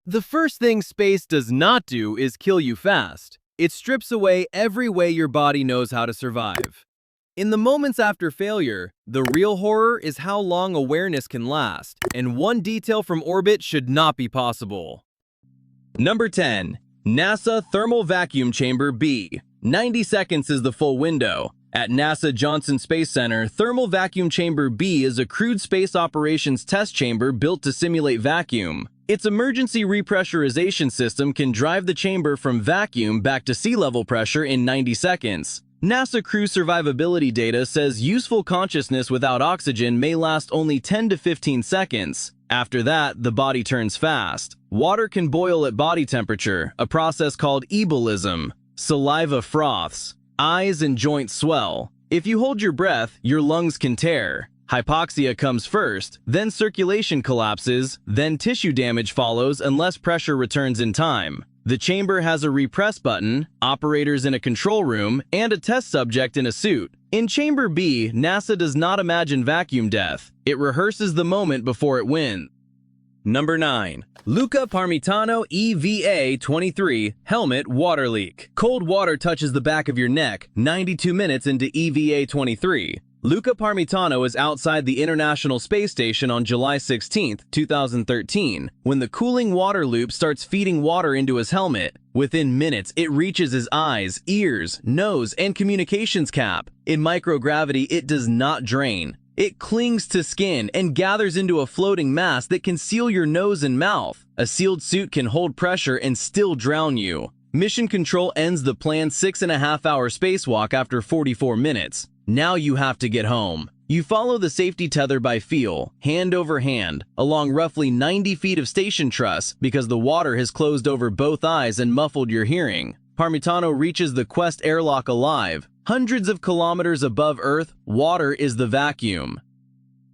The first thing space does not do is kill you fast. It strips away every way your body knows how to survive. In the moments after failure, the real horror is how long awareness can last, and one detail from orbit should not be possible. Number 10. NASA Thermal Vacuum Chamber B. 90 seconds is the full window. At NASA Johnson Space Center, Thermal Vacuum Chamber B is a crewed space operations test chamber built to simulate vacuum. Its emergency repressurization system can drive the chamber from vacuum back to sea level pressure in 90 seconds. NASA crew survivability data says useful consciousness without oxygen may last only 10 to 15 seconds. After that, the body turns fast. Water can boil at body temperature, a process called ebulism. Saliva froths. Eyes and joints swell. If you hold your breath, your lungs can tear. Hypoxia comes first, then circulation collapses, then tissue damage follows unless pressure returns in time. The chamber has a repress button, operators in a control room, and a test subject in a suit. In Chamber B, NASA does not imagine vacuum death. It rehearses the moment before it wins. Number 9. Luca Parmitano EVA-23 Helmet Water Leak. Cold water touches the back of your neck 92 minutes into EVA-23. Luca Parmitano is outside the International Space Station on July 16, 2013, when the cooling water loop starts feeding water into his helmet. Within minutes, it reaches his eyes, ears, nose, and communications cap. In microgravity, it does not drain. It clings to skin and gathers into a floating mass that can seal your nose and mouth. A sealed suit can hold pressure and still drown you. Mission Control ends the planned 6.5-hour spacewalk after 44 minutes. Now you have to get home. You follow the safety tether by feel, hand over hand, along roughly 90 feet of station truss because the water has closed over both eyes and muffled your hearing. Parmitano reaches the Quest airlock alive. Hundreds of kilometers above Earth, water is the vacuum.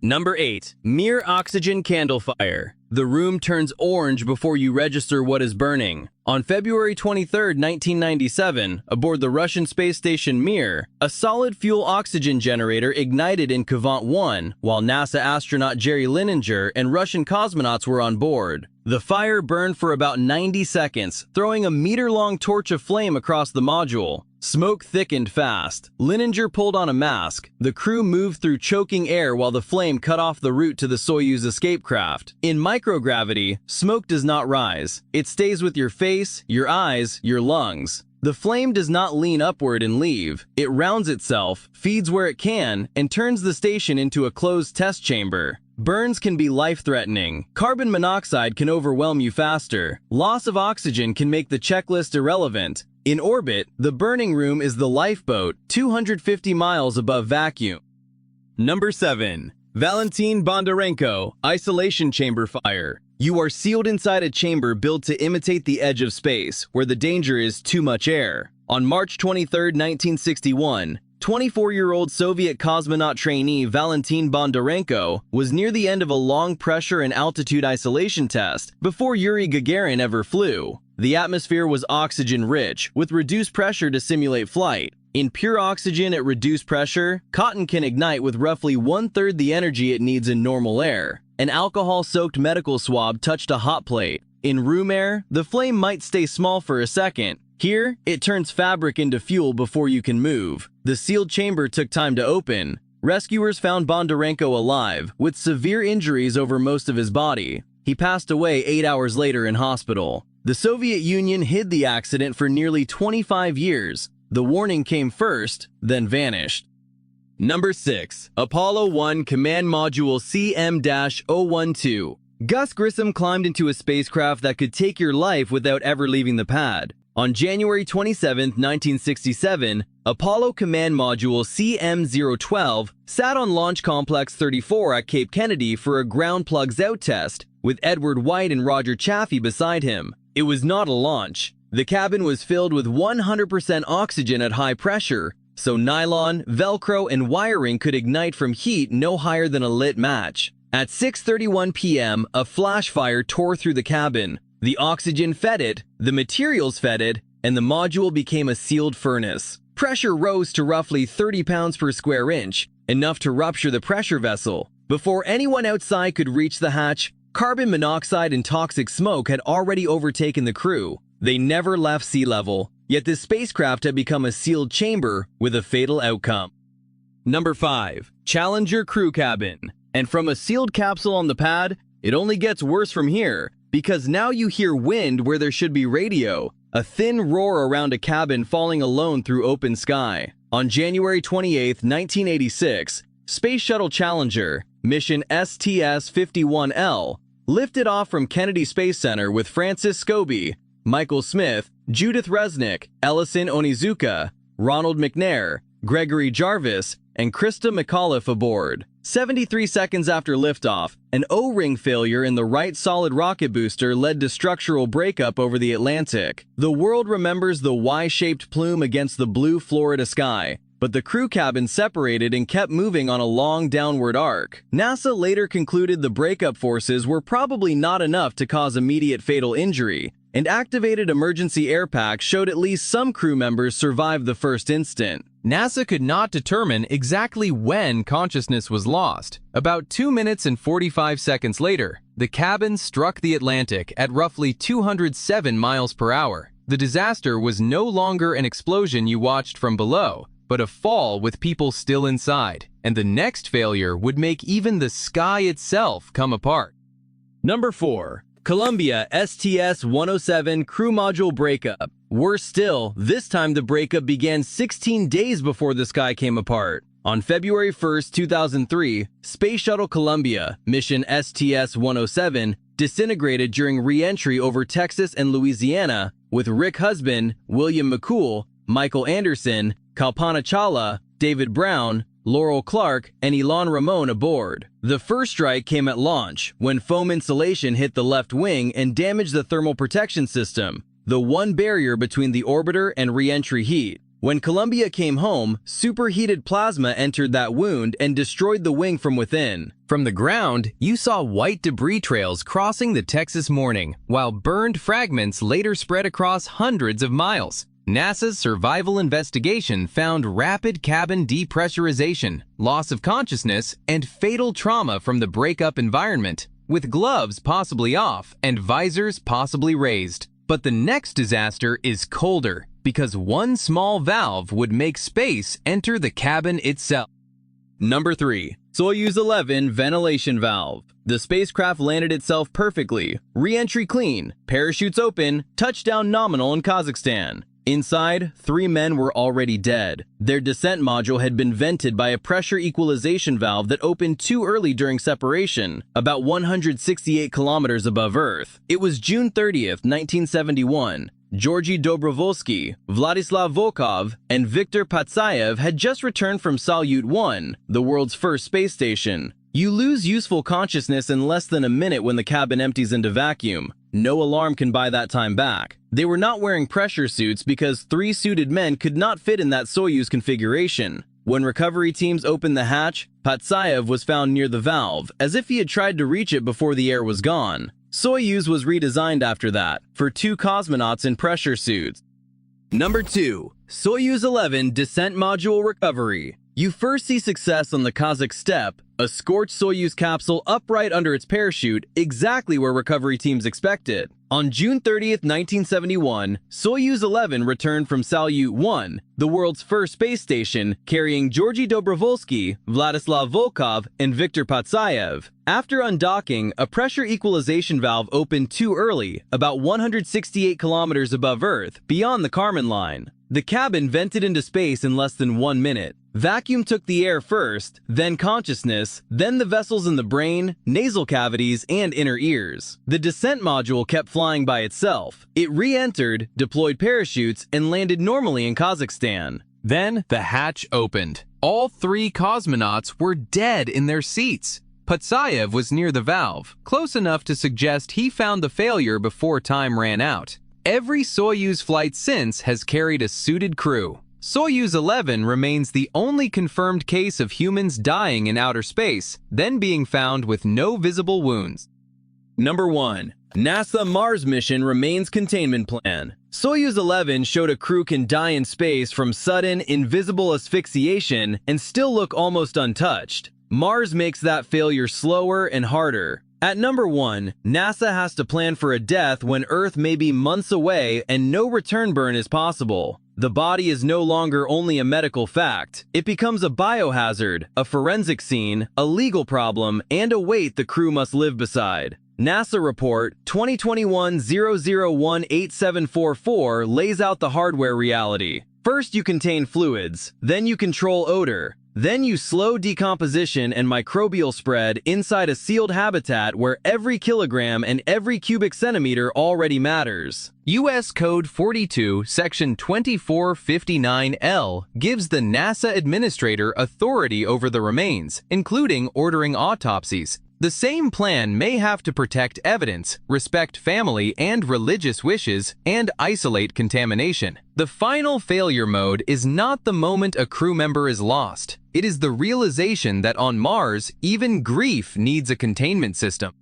Number 8. Mir Oxygen Candle Fire. The room turns orange before you register what is burning. On February 23, 1997, aboard the Russian space station Mir, a solid fuel oxygen generator ignited in Kvant 1 while NASA astronaut Jerry Linenger and Russian cosmonauts were on board. The fire burned for about 90 seconds, throwing a meter-long torch of flame across the module. Smoke thickened fast. Linenger pulled on a mask. The crew moved through choking air while the flame cut off the route to the Soyuz escape craft. In microgravity, smoke does not rise. It stays with your face, your eyes, your lungs. The flame does not lean upward and leave. It rounds itself, feeds where it can, and turns the station into a closed test chamber. Burns can be life-threatening. Carbon monoxide can overwhelm you faster. Loss of oxygen can make the checklist irrelevant. In orbit, the burning room is the lifeboat, 250 miles above vacuum. Number 7. Valentin Bondarenko Isolation Chamber Fire. You are sealed inside a chamber built to imitate the edge of space, where the danger is too much air. On March 23, 1961, 24-year-old Soviet cosmonaut trainee Valentin Bondarenko was near the end of a long pressure and altitude isolation test before Yuri Gagarin ever flew. The atmosphere was oxygen-rich, with reduced pressure to simulate flight. In pure oxygen at reduced pressure, cotton can ignite with roughly one-third the energy it needs in normal air. An alcohol-soaked medical swab touched a hot plate. In room air, the flame might stay small for a second. Here, it turns fabric into fuel before you can move. The sealed chamber took time to open. Rescuers found Bondarenko alive, with severe injuries over most of his body. He passed away 8 hours later in hospital. The Soviet Union hid the accident for nearly 25 years. The warning came first, then vanished. Number 6. Apollo 1 Command Module CM-012. Gus Grissom climbed into a spacecraft that could take your life without ever leaving the pad. On January 27, 1967, Apollo Command Module CM-012 sat on Launch Complex 34 at Cape Kennedy for a ground plugs out test, with Edward White and Roger Chaffee beside him. It was not a launch. The cabin was filled with 100% oxygen at high pressure, so nylon, Velcro, and wiring could ignite from heat no higher than a lit match. At 6:31 p.m., a flash fire tore through the cabin. The oxygen fed it, the materials fed it, and the module became a sealed furnace. Pressure rose to roughly 30 pounds per square inch, enough to rupture the pressure vessel. Before anyone outside could reach the hatch, Carbon monoxide and toxic smoke had already overtaken the crew. They never left sea level, yet this spacecraft had become a sealed chamber with a fatal outcome. Number 5. Challenger crew cabin. And from a sealed capsule on the pad, it only gets worse from here, because now you hear wind where there should be radio, a thin roar around a cabin falling alone through open sky. On January 28, 1986, Space Shuttle Challenger, mission STS-51L, lifted off from Kennedy Space Center with Francis Scobie, Michael Smith, Judith Resnick, Ellison Onizuka, Ronald McNair, Gregory Jarvis, and Krista McAuliffe aboard. 73 seconds after liftoff, an O-ring failure in the right solid rocket booster led to structural breakup over the Atlantic. The world remembers the Y-shaped plume against the blue Florida sky, but the crew cabin separated and kept moving on a long downward arc. NASA later concluded the breakup forces were probably not enough to cause immediate fatal injury, and activated emergency air packs showed at least some crew members survived the first instant. NASA could not determine exactly when consciousness was lost. About 2 minutes and 45 seconds later, the cabin struck the Atlantic at roughly 207 miles per hour. The disaster was no longer an explosion you watched from below, but a fall with people still inside, and the next failure would make even the sky itself come apart. Number 4. Columbia STS-107 crew module breakup. Worse still, this time the breakup began 16 days before the sky came apart. On February 1, 2003, Space Shuttle Columbia, mission STS-107, disintegrated during re-entry over Texas and Louisiana, with Rick Husband, William McCool, Michael Anderson, Kalpana Chawla, David Brown, Laurel Clark, and Ilan Ramon aboard. The first strike came at launch, when foam insulation hit the left wing and damaged the thermal protection system, the one barrier between the orbiter and re-entry heat. When Columbia came home, superheated plasma entered that wound and destroyed the wing from within. From the ground, you saw white debris trails crossing the Texas morning, while burned fragments later spread across hundreds of miles. NASA's survival investigation found rapid cabin depressurization, loss of consciousness, and fatal trauma from the breakup environment, with gloves possibly off and visors possibly raised. But the next disaster is colder, because one small valve would make space enter the cabin itself. Number 3. Soyuz 11 ventilation valve. The spacecraft landed itself perfectly, re-entry clean, parachutes open, touchdown nominal in Kazakhstan. Inside, 3 men were already dead. Their descent module had been vented by a pressure equalization valve that opened too early during separation, about 168 kilometers above Earth. It was June 30th, 1971. Georgy Dobrovolsky, Vladislav Volkov, and Viktor Patsayev had just returned from Salyut 1, the world's first space station. You lose useful consciousness in less than a minute when the cabin empties into vacuum. No alarm can buy that time back. They were not wearing pressure suits because 3 suited men could not fit in that Soyuz configuration. When recovery teams opened the hatch, Patsayev was found near the valve, as if he had tried to reach it before the air was gone. Soyuz was redesigned after that, for 2 cosmonauts in pressure suits. Number 2. Soyuz 11 descent module recovery. You first see success on the Kazakh steppe, a scorched Soyuz capsule upright under its parachute, exactly where recovery teams expected. On June 30th, 1971, Soyuz 11 returned from Salyut 1, the world's first space station, carrying Georgy Dobrovolsky, Vladislav Volkov, and Viktor Patsayev. After undocking, a pressure equalization valve opened too early, about 168 kilometers above Earth, beyond the Kármán line. The cabin vented into space in less than 1 minute. Vacuum took the air first, then consciousness, then the vessels in the brain, nasal cavities, and inner ears. The descent module kept flying by itself. It re-entered, deployed parachutes, and landed normally in Kazakhstan. Then the hatch opened. All 3 cosmonauts were dead in their seats. Patsayev was near the valve, close enough to suggest he found the failure before time ran out. Every Soyuz flight since has carried a suited crew. Soyuz 11 remains the only confirmed case of humans dying in outer space, then being found with no visible wounds. Number 1. NASA Mars mission remains containment plan. Soyuz 11 showed a crew can die in space from sudden, invisible asphyxiation and still look almost untouched. Mars makes that failure slower and harder. At number 1, NASA has to plan for a death when Earth may be months away and no return burn is possible. The body is no longer only a medical fact. It becomes a biohazard, a forensic scene, a legal problem, and a weight the crew must live beside. NASA report 2021-001-8744 lays out the hardware reality. First, you contain fluids, then you control odor, then you slow decomposition and microbial spread inside a sealed habitat where every kilogram and every cubic centimeter already matters. U.S. Code 42, Section 2459L gives the NASA administrator authority over the remains, including ordering autopsies. The same plan may have to protect evidence, respect family and religious wishes, and isolate contamination. The final failure mode is not the moment a crew member is lost. It is the realization that on Mars, even grief needs a containment system.